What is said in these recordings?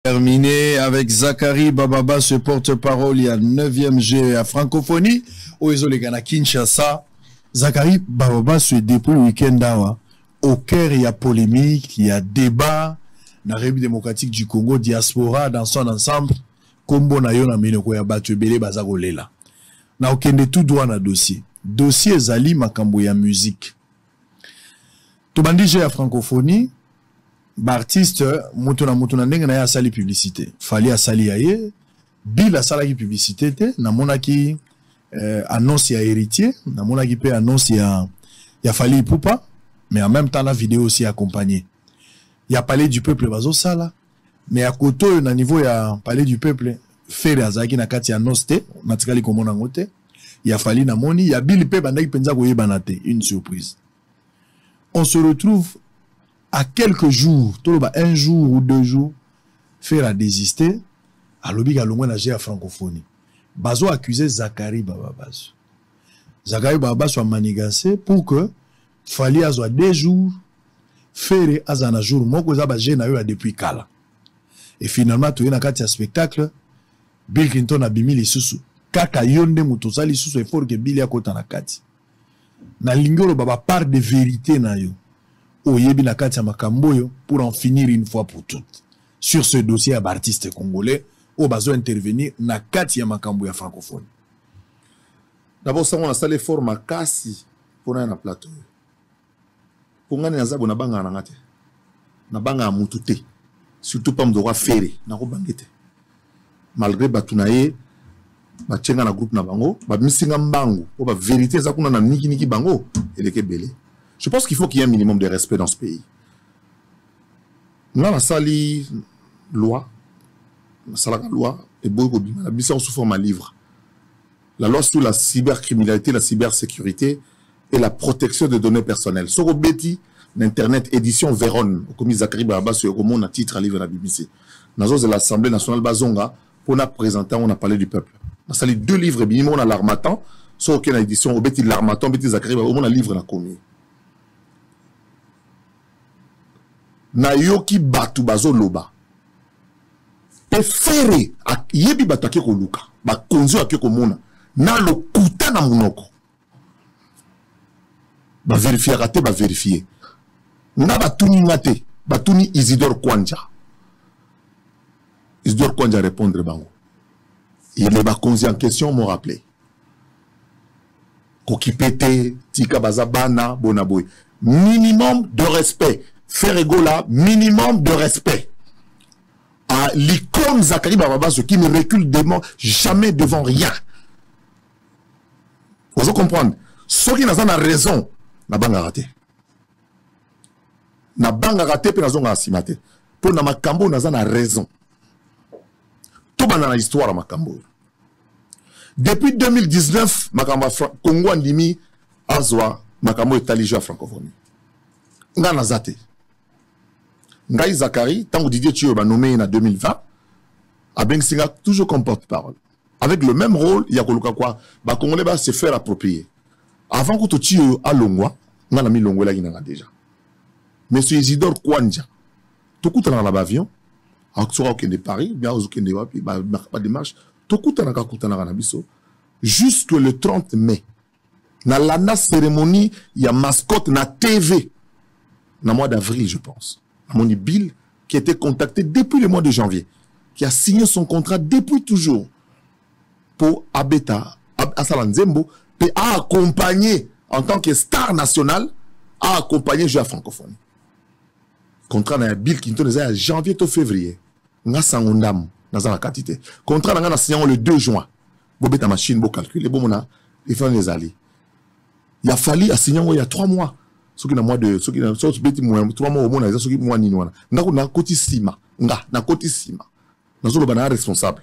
Terminé avec Zachary Bababa, ce porte-parole, il y a 9e G à francophonie. Au Ghana Kinshasa, Zachary Bababa se dépouille le week-end au cœur, il y a polémique, il y a débat dans la République démocratique du Congo, diaspora dans son ensemble. Kombo na yo na minoko ya batu belé bazako lela. Na okende tout droit na dossier. Dossier zali makambo ya musique. Tobandi G à francophonie. Artiste, mutuna ndenge na ya sali publicité. Fali a sali aye, Bill a sali publicité te, na monaki annonce ya héritier, na monaki pe annonce ya Fali Ipupa, mais en même temps la vidéo aussi accompagnée. Ya Palais du Peuple bazo sala, mais à côté na niveau ya Palais du Peuple, Fere azaki na kati annonce te, matikali komona ngote, ya Fali na moni, ya Bill pe bandaki penza koyebana te, une surprise. On se retrouve à quelques jours, un jour ou 2 jours, faire à désister, à l'obig à l'ombre à francophonie. Bazo accusé Zachary Bababas. Zachary Bababas soit manigancé pour que Fali a 2 jours, faire à un jour, moi que ça bagé na eu depuis Kala. Et finalement, tu es dans un spectacle, Bill Clinton a bimi les sous. Kaka yonde mutosa les sous effort que Bill a kota na kati. Na lingolo baba part de vérité na yo. Oyebi na kati ya makamboyo pour en finir une fois pour toutes sur ce dossier à artiste congolais au besoin intervenir na kati ya makambo ya francophone. D'abord ça on a salé fort makasi pour na plateau. Pour ngani nazabo na banga na ngate. Na banga mutute. Surtout pas mdora fere na ko bangete. Malgré batunaye ba tchenga na groupe na bango, ba misinga mbangu, ba vérité za kuna na niki bango eleke belé. Je pense qu'il faut qu'il y ait un minimum de respect dans ce pays. Nous avons sali loi, la loi, et beaucoup de mission sous forme de livre. La loi sur la cybercriminalité, la cybersécurité et la protection des données personnelles. Sur Betty, l'Internet, édition Véron, comme Zachary Bababa, sur le un titre à livre à la BBC. Nous avons l'Assemblée nationale Bazonga, pour nous présenter, on a parlé du peuple. Nous avons sali 2 livres, et on a l'Armatan, sur aucune édition, Betty l'Armatan, Betty Zachary Bababa, on a un livre à la commune. Na yoki batu bazo loba pe fere yebi batu ake koluka ba konzo ake komona na lokuta na munoko ba vérifier raté ba vérifier na batuni ngate batuni Isidore Kwanja répondre bango il est ba konzi en question m'ont rappelé kokipete tika bazabana bonaboy minimum de respect. Faire égola, minimum de respect. À l'icône Zachary Bababa, ce qui ne recule jamais devant rien. Vous comprenez? Ceux qui n'ont pas raison, n'a pas raté. N'a pas raté, puis n'a pas raté. Pour na makambo, n'a pas raison. Tout dans l'histoire, makambo. Depuis 2019, makambo Congo andimi azwa makambo etalijou à francophonie. N'a pas raté. Ngai Zachary, tant que Didier Thio va nommé en 2020, a Bensinga toujours comme porte-parole. Avec le même rôle, il y a quoi bah Congolais va se faire approprier. Avant que Thio a Longwa, on a mis Longwa là il a déjà. Monsieur Isidore Kwanja, tout coûte dans l'avion, à aucun de Paris, bien aucun de Wapi, pas démarche, tout coûte dans la biso. Jusque le 30 mai, dans la cérémonie, il y a mascotte na TV, dans le mois d'avril, je pense. Moni Bill, qui était contacté depuis le mois de janvier, qui a signé son contrat depuis toujours pour Abeta, Asalanzembo, et a accompagné, en tant que star national, a accompagné Jeux francophonie. Contrat dans Bill Clinton, en janvier au février. Nga sangondam, dans la quantité. Contrat dans la signé le 2 juin. Bobé ta machine, beau calcul, bon mona, il faut les alliés. Il a fallu signer il y a 3 mois. Ceux qui n'ont mois de, ceux qui n'ont 3 mois au moins, ceux qui n'ont ni noana. N'a cotissima, n'a cotissima. N'a pas le responsable.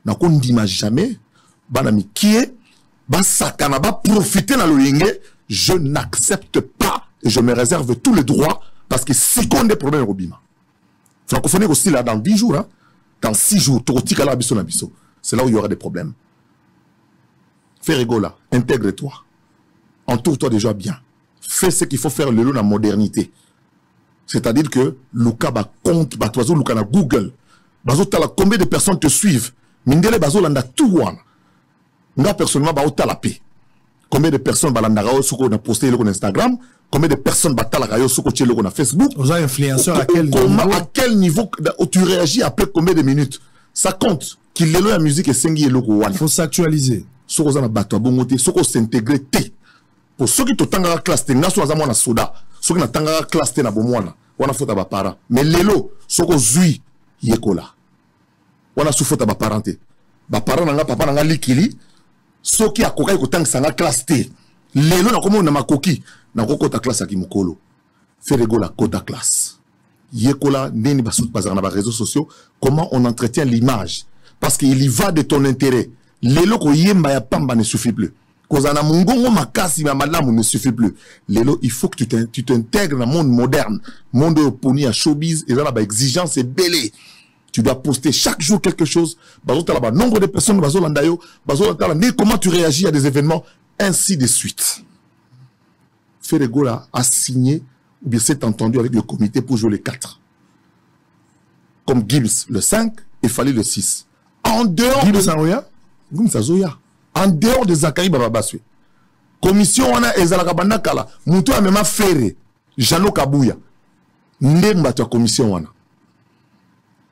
N'a qu'on dit jamais, banami qui est, basakana, ba profiter dans le lingue, je n'accepte pas et je me réserve tous les droits parce que si qu'on des problèmes au bima. Francophonie aussi là, dans 10 jours, hein, dans 6 jours, c'est là où il y aura des problèmes. Fais rigola, intègre-toi. Entoure-toi déjà bien. Fais ce qu'il faut faire le lot dans la modernité. C'est-à-dire que Luka ba compte, ba toiseau Luka na Google. bazotala combien de personnes te suivent mindele bazolanda tout wana nga personnellement baotala pe combien de personnes balandaka yo soko na posté eloko na Instagram, combien de personnes batalaka yo soko tie eloko na Facebook. Vous êtes influenceur à quel niveau tu réagis après combien de minutes, ça compte qu'il lelo ya musique esengi eloko wana. Il faut s'actualiser soko za na bato bongote soko s'intégrer te pour ceux qui totanga classe te ngaso za mwana soda ceux qui natanga classe te na bomwana wana fota ba parents mais lelo soko zui yekola wana su fota ba parenté ba parents nanga papa nanga likili soki akokai kotangisa nga classe te lelo na komo na makoki na kokota classe aki mukolo Ferregola kota classe yekola neni bazana na ba réseaux sociaux comment on entretient l'image parce qu'il y va de ton intérêt lelo ko yemba ya pamba ne suffit plus kozana mungongo makasi ma malamu ne suffit plus lelo il faut que tu t'intègres dans le monde moderne monde oponi à showbiz et dans la exigence et belé. Tu dois poster chaque jour quelque chose. Nombre de personnes, comment tu réagis à des événements, ainsi de suite. Ferregola a signé, ou bien s'est entendu avec le comité pour jouer les 4. Comme Gibbs le 5 et Fali le 6. En dehors en dehors de Zakari Bababaswe. Commission wana ezalaka bandakala. Muto a même Ferre, Jano Kabuya. Ndemba ta commission wana.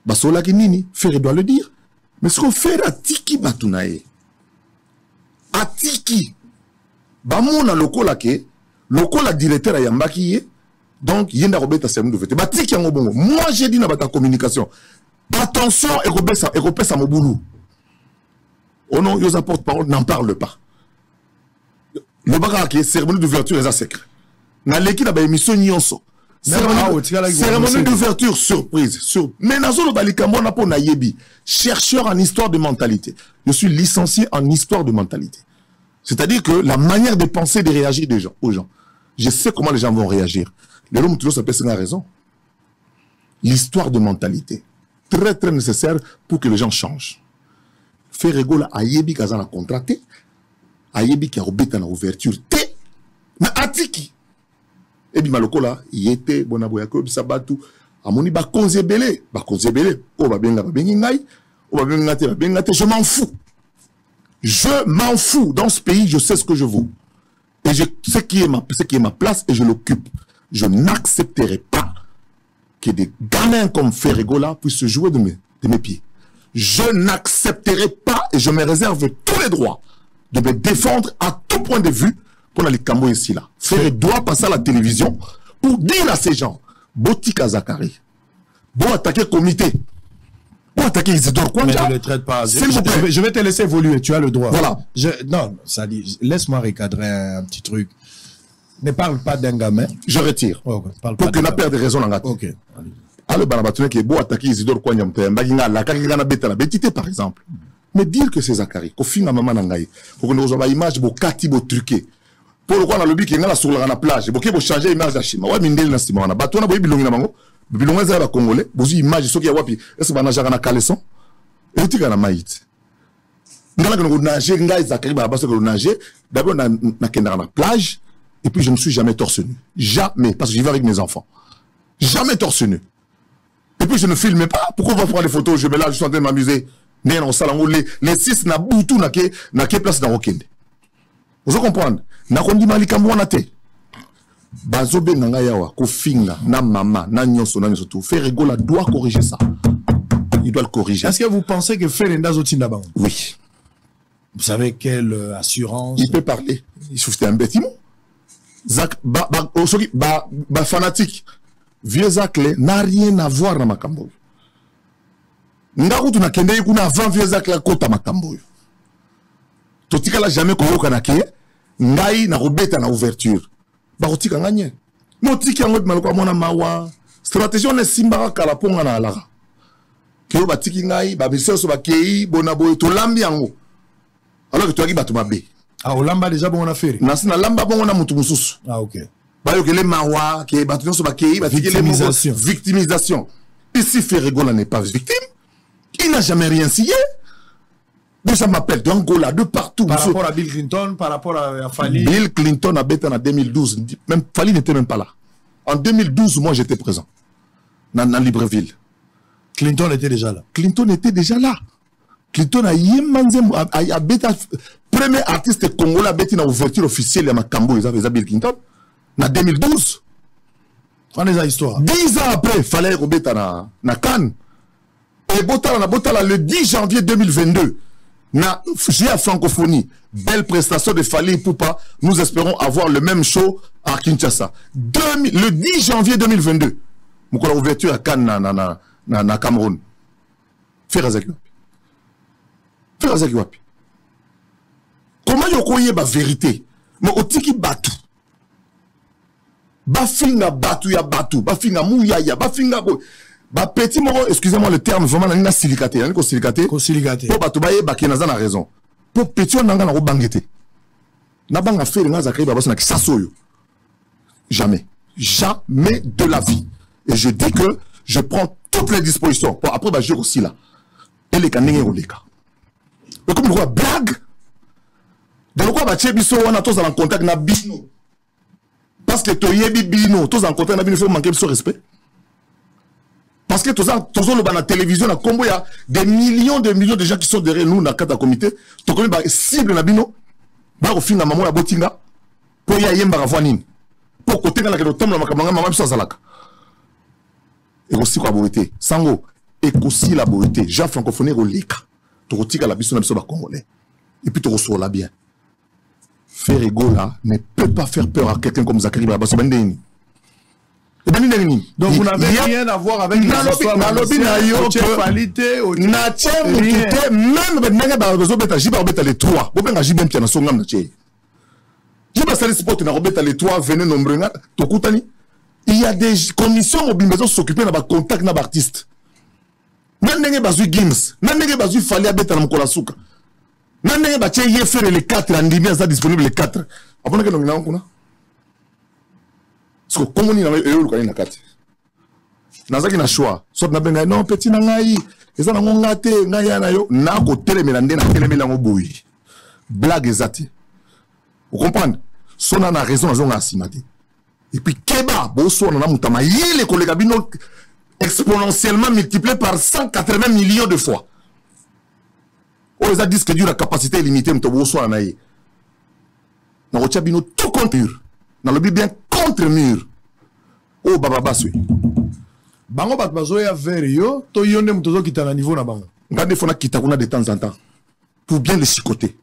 Basola ki nini, Ferre doit le dire. Mais ce qu'on fait à Tiki Batunae. A Tiki. Bamona lokola ke, lokola directeur à Yambaki, donc yenda robeta sermon de vete. Ba Tiki yango bongo. Moi j'ai dit na bata communication. Attention, et sa moboulou. Oh non, yosa porte-parole n'en parle pas. Le bagage cérémonie d'ouverture est à secret. Na l'équipe na ba émission nyonso. Cérémonie d'ouverture surprise. Mais Nazolo Balikambo n'a pas naïebi. Chercheur en histoire de mentalité. Je suis licencié en histoire de mentalité. C'est-à-dire que la manière de penser, de réagir des gens, aux gens. Je sais comment les gens vont réagir. Le l'homme toujours s'appelle, c'est raison. L'histoire de mentalité. Très très nécessaire pour que les gens changent. Ferregola ayebi kazana contracté. Ayebi qui a robéta na ouverture. Té. Na atiki. Et bien, Malokola, il était bon à Boyako, Sabatu, à mon ba konzebele, oh, je m'en fous. Je m'en fous. Dans ce pays, je sais ce que je vaux. Et je sais qui est ma place et je l'occupe. Je n'accepterai pas que des gamins comme Ferregola puissent se jouer de mes pieds. Je n'accepterai pas et je me réserve tous les droits de me défendre à tout point de vue. Pour les Cambo ici là. Ferre doit passer à la télévision pour dire à ces gens, Botika Zakari, bon attaquer le comité, bon attaquer Isidore Kwanja. Mais ne le traite pas. Je vais te laisser évoluer, tu as le droit. Voilà. Non, ça dit, laisse-moi recadrer un petit truc. Ne parle pas d'un gamin. Je retire. Okay, pour que n'a pas de raison en Ok. Alors, Banabatune qui est beau attaquer Isidore Kwanja, la Karigana Betala, Betité par exemple. Mais dire que c'est Zakari, qu'au fin de maman nangaï, pour que nous ayons une image, beau kati, beau truqué. Pour le coup, on a le but qui est sur la plage. Beaucoup de changer l'image de Chine. Ouais, mindel na stima. On a battu on a boyi bilongi na mango. Bilongi za ba congolais. Bozu image so ki ya wapi. Est-ce que bana jaka na caleçon? Et tu kana maït. Ngala que nous nager ngai Zakari ba baso que nous nager. D'abord na kenda na plage et puis je ne suis jamais torse nu. Jamais parce que j'y vais avec mes enfants. Jamais torse nu. Et puis je ne filme pas. Pourquoi on va prendre des photos? Je vais là, je suis en train de m'amuser. Mais non, salango les 6 na boutou na ke place dans Okende. Vous comprenez? Na kondi malikambo wana te. Bazobe nanga yawa ko finga na mama na nyonso tout. Ferregola doit corriger ça. Il doit le corriger. Est-ce que vous pensez que Ferenda Zotinda Bango? Oui. Vous savez quelle assurance? Il peut parler. Il souffle un bâtiment. Zak ba fanatique. Vieux Zakle n'a rien à voir na makambo. Ndaku tuna kende kuna avant vieux Zakle kota makambo. Totika la jamais ko kanake. Ngai na robeta na ouverture ba kotika nganye motiki yango maloko mona mawa stratégie on simba kala ponga na alaka ke ba tiki ngai ba biseso ba kei bona boy to lambi yango alors que tu as batu mabe ah olamba déjà bon on a fait na sina lamba bon na mutu mususu ah OK ba yo ke le mawa ke batu nyonso ba kei ba tiki le victimisation ici Ferregola n'est pas victime, il n'a jamais rien signé. Donc ça m'appelle d'Angola, de partout. Par rapport à Bill Clinton, par rapport à Fali. Bill Clinton a bêté en 2012. Même Fali n'était même pas là. En 2012, moi j'étais présent. Dans Libreville. Clinton était déjà là. Clinton était déjà là. Clinton a premier artiste congolais a bêti dans l'ouverture officielle de Makambo, ils avaient Bill Clinton. En 2012. On est dans l'histoire. 10 ans après, il fallait rebêter na Cannes. Et Botala le 10 janvier 2022. Na à francophonie. Belle prestation de Fally Ipupa. Nous espérons avoir le même show à Kinshasa. Le 10 janvier 2022. Nous avons ouverture à Cannes na Cameroun. Ferazaki wapi. Comment yokoye ba vérité? Mais otiki batu. Bafinga batu ya batu. Bafinga mouyaya. Bafinga bo. Ba petit moro, excusez-moi le terme, vraiment na silicaté. Ko silicaté. Pour batu baye bakenaza na raison. Pour petit on nanga na ko bangete. Na banga faire nga Zakari Baba na kisasoyo. Jamais. Jamais de la vie. Et je dis que je prends toutes les dispositions. Pour après bah je aussi là. Et les kanenge oleka. Mais comme quoi blague. Dans le quoi bah tchebiso on a tous en contact na bino. Parce que toyebi bino, tous en contact na bino faut manquer de respect. Parce que tous dans la télévision, il y a des millions de gens qui sont derrière nous dans le comité. Tu connais la cible na bino. Ba au fin na maman ya botinga. Pour ya yemba ravanine. Pour côté na ke tombe na makamanga maman biso azalaka. Et aussi quoi beauté. Sango et aussi la beauté. Jean francophonie rolika. Tu retika la biso na biso ba congolais. Et puis tu reçois la bien. Faire ego là ne peut pas faire peur à quelqu'un comme Zakari Baba Sobandeni. Donc vous n'avez rien à voir avec les histoires même les trois. Il y a des commissions mobiles qui s'occupent de contact avec l'artiste. Nandenge bazu Gims, nandenge bazu Fally abeta na mkola suka. Nandenge bache ye faire les 4 andimi ça disponible les 4. Apona ke nomina kuna. Parce que comme on est dans le kati. Nazaki na choix. Soit na benga non petit na ngai, eza na ngate ngai na yo na ko telemela ndena telemela ngo boyi. Blague ezati. Vous comprenez? Sona na raison zonga asimate. Et puis keba bo so na mutama yele kolega bino exponentiellement multiplié par 180 millions de fois. On les a dit que la capacité limitée mais to so na yi. Na rocha bino tout contre mur. Na lobi bien contre mur. Oh baba baswe. Bango bat bazo ya vers yo to yonde mutozo kitana niveau na bango. Ngande fona kita kuna de temps en temps. Pour bien le chicoter.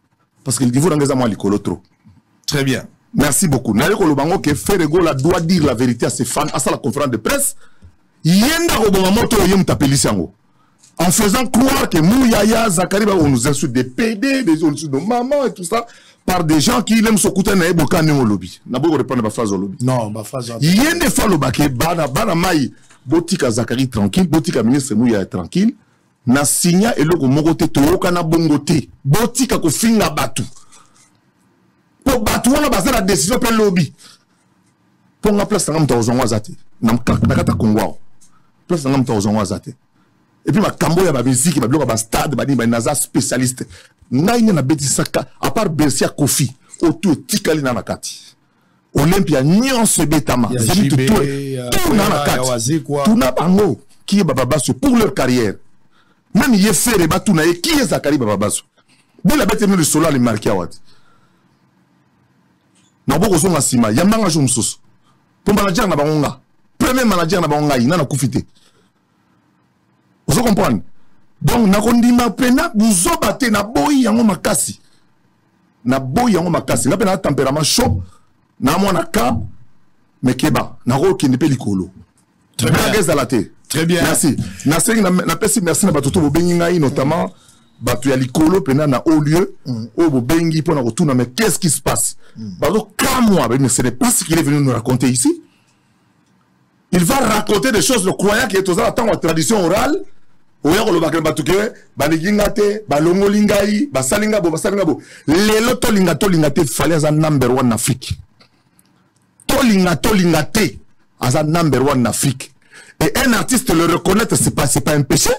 Parce que le niveau d'angeza moi likolo trop. Très bien. Merci beaucoup. Nayo ko bango que Ferrego la doit dire la vérité à ses fans à sa la conférence de presse. Yenda ko bonga moto yem tapelisi yango. En faisant croire que Mouyaya Zakari on nous insulte des PD, des insultes de maman et tout ça. Par des gens qui aiment se couper na eboka ne lobby. Na boko répondre ba phrase au lobby. Non, ba phrase. Yende fa lobake bana mai botika Zakari tranquille, botika ministre Mouya tranquille. Na signa eloko moko te toyoka na bongo te. Botika ko finga batu. Po batu wana basa la décision pe lobby. Ponga place ngam tozongwa zate. Na kata kongwa. Place ngam tozongwa zate. Et puis ma kambo ya ba musique ba bloka ba stade ba di ba naza spécialiste. Naïne na beti saka à part Bercia Kofi autour tikali na nakati Olympia nyonso betama zami tout na nakati tout na bango qui est bababaso pour leur carrière même y faire ba tout na qui est Zakari bababaso de la bête le solo le marqué awat na boko zonga sima yambanga jo msusu pour manager na bangonga premier manager na bangonga ina na kufite vous comprenez. Donc, na kondima pena buzobate na boyi yango makasi. Na boyi yango makasi. Na pena tempérament chaud. Na mwana ka. Mekeba. Na ro kende pe likolo. Très bien. Très bien. Merci. Na sengi na pesi merci na batoto bo bengi ngai notamment batu ya likolo pena na haut lieu. O bo bengi pona retourner mais qu'est-ce qui se passe? Bazo kamwa mais ce n'est pas ce qu'il est venu nous raconter ici. Il va raconter des choses le croyant qui est aux attend en tradition orale. Oya ko lobaka batuke balinga te balongolinga yi basalinga bo lelo tolinga te fallait as number 1 en Afrique tolinga te as number 1 en Afrique et un artiste le reconnaître c'est pas un péché,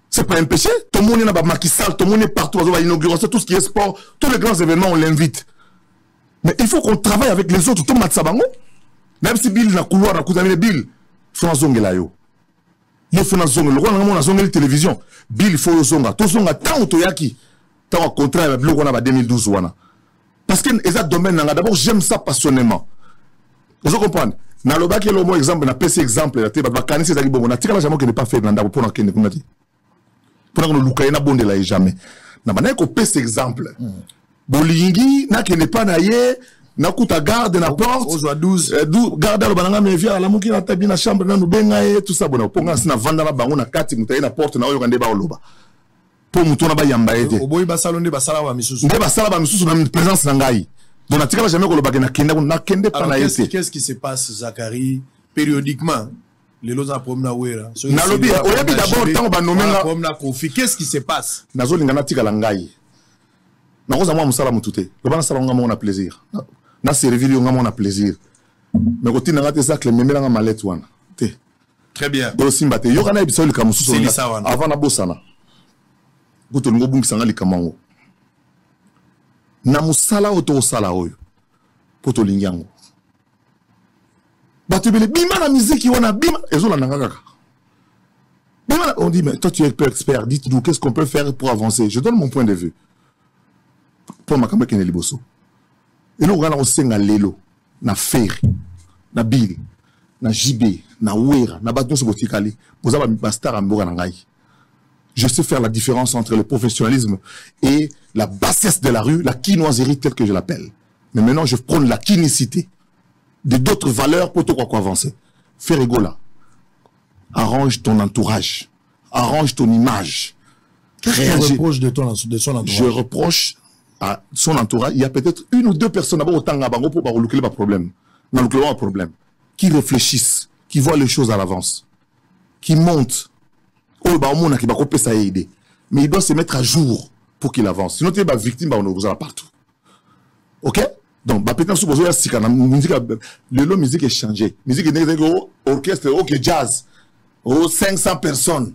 c'est pas un péché. Tout le monde est dans Macky Sall, tout le monde est partout à l'inauguration, tout ce qui est sport, tous les grands événements on l'invite, mais il faut qu'on travaille avec les autres tout matsabango même si Bill na couloir na kuzamine Bill François Ngelayo yo fona zonga le roi na zonga télévision Bill faut zonga to zonga tant to yaki tant contrat avec le ba 2012 wana parce que eza domaine nga d'abord j'aime ça passionnément vous comprenez na lo baki le mot exemple na PC exemple la te ba kanisi ezaki bongo na tika la jamais que ne pas faire na ndako pour na kende kuna ti pour na luka na bonde la jamais na bana ko PC exemple bolingi na kende pas na ye na kuta garde na porte aux 12 garde le bananga me via la muki na tabi na chambre na nubenga e tout ça bona ponga sina vanda na bango na kati mutaye na porte na oyo kande ba oloba po muto na ba yamba ete oboyi ba salonde ba sala ba misusu nde ba sala ba misusu na présence na ngai donc na tika jamais ko loba na kende pa na ete qu'est-ce qui se passe Zakari périodiquement les lots en promena wera na lobi oyebi d'abord tant ba nomenga promena kofi qu'est-ce qui se passe nazo linga na tika la ngai na koza moi musala mutute loba na sala ngamo na plaisir na servir yo ngamo na plaisir mais ko tina ngate ça memela nga malette wana te très bien do simba te yo kana ebiso lika mususu avant na bosana goto ngo bungisa nga lika mango na musala oto sala oyo poto linyango batubele bima na musique wana bima ezola nanga kaka bima on dit mais toi tu es expert dites-nous qu'est-ce qu'on peut faire pour avancer je donne mon point de vue pour makambe kene liboso et nous on senga lelo na fer na bil na JB na wera na bato so botikali bozaba bastar amboka na ngai je sais faire la différence entre le professionnalisme et la bassesse de la rue, la quinoiserie telle que je l'appelle. Mais maintenant, je prends la quinicité de d'autres valeurs pour tout quoi avancer. Fais rigola. Arrange ton entourage. Arrange ton image. Qu'est-ce que tu reproches de son entourage? Je reproche à son entourage. Il y a peut-être une ou deux personnes d'abord autant à Bango pour le problème. Dans le problème. Qui réfléchissent, qui voient les choses à l'avance, qui montent. Mais il doit se mettre à jour pour qu'il avance. Sinon, tu es victime, on vous a partout. Ok? Donc, peut-être que le musique est changé. Musique est orchestre, ok, jazz. 500 personnes.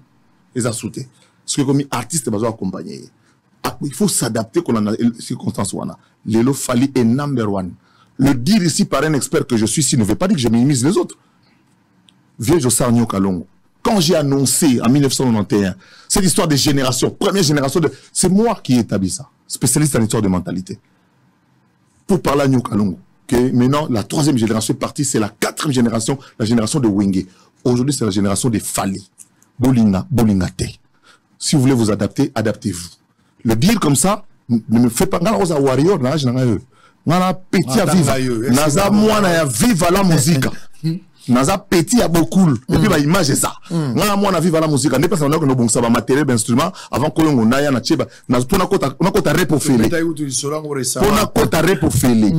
Ils ont sauté. Ce que comme artiste, ils accompagner. Il faut s'adapter quand on a les circonstances. Lelo Fali est number one. Le dire ici par un expert que je suis ici ne veut pas dire que je minimise les autres. Vieux Jossar Kalongo. Quand j'ai annoncé en 1991 cette histoire de génération, première génération, c'est moi qui ai établi ça, spécialiste en histoire de mentalité. Pour parler à New Kalongo, que maintenant la troisième génération est partie, c'est la quatrième génération, la génération de Wenge. Aujourd'hui, c'est la génération des Fali. Bolingate. Si vous voulez vous adapter, adaptez-vous. Le dire comme ça, ne me fait pas. Ngana oza warrior, ngana petit à vivre. Naza mwana ya vive la musique. Naza petit à beaucoup et puis ba image ça ngana mwana vive la musique n'est pas ça que no bongsa ba matériel d'instrument avant ko yongo na ya na cheba na pona kota rap au fele pona kota rap au fele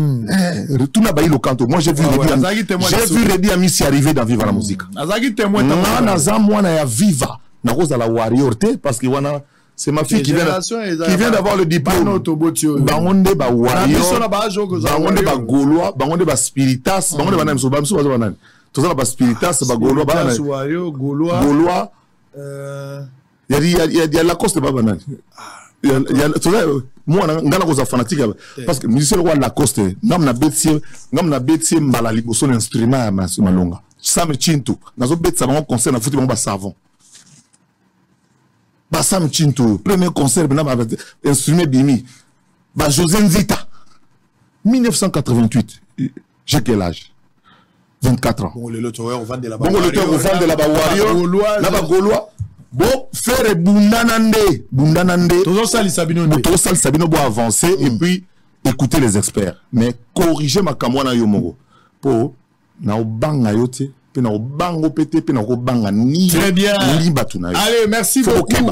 retourna ba ilo kanto moi j'ai vu Reddy Amisi arriver dans vive la musique azaki témoin naza mwana ya viva na koza la warrior te parce que wana c'est ma fille qui vient d'avoir le diplôme. Bangonde ba warrior, bangonde ba gaulois, bangonde ba spiritas, bangonde ba namso ba banane. Tout ça ba spiritas, ba gaulois, ba gaulois. Il y a la coste ba banane. Il y a tout ça moi ngana ko za fanatique parce que musicien roi la coste ngam na betie mbala liboso instrument ya malonga. Sam Chintu, nazo betsa bango concert na futi bango ba savon. Bassam Chinto, premier concert, instrument Bimi. José Nzita. 1988. J'ai quel âge? 24 ans. Bon, le loteur, on vend de la Gaulois. Bon, faire Bundanande. Toujours ça, les Sabino pour avancer et puis écouter les experts. Mais corriger ma kamwana yomogo. Pour, na obanga yote. Très bien. Allez, merci beaucoup.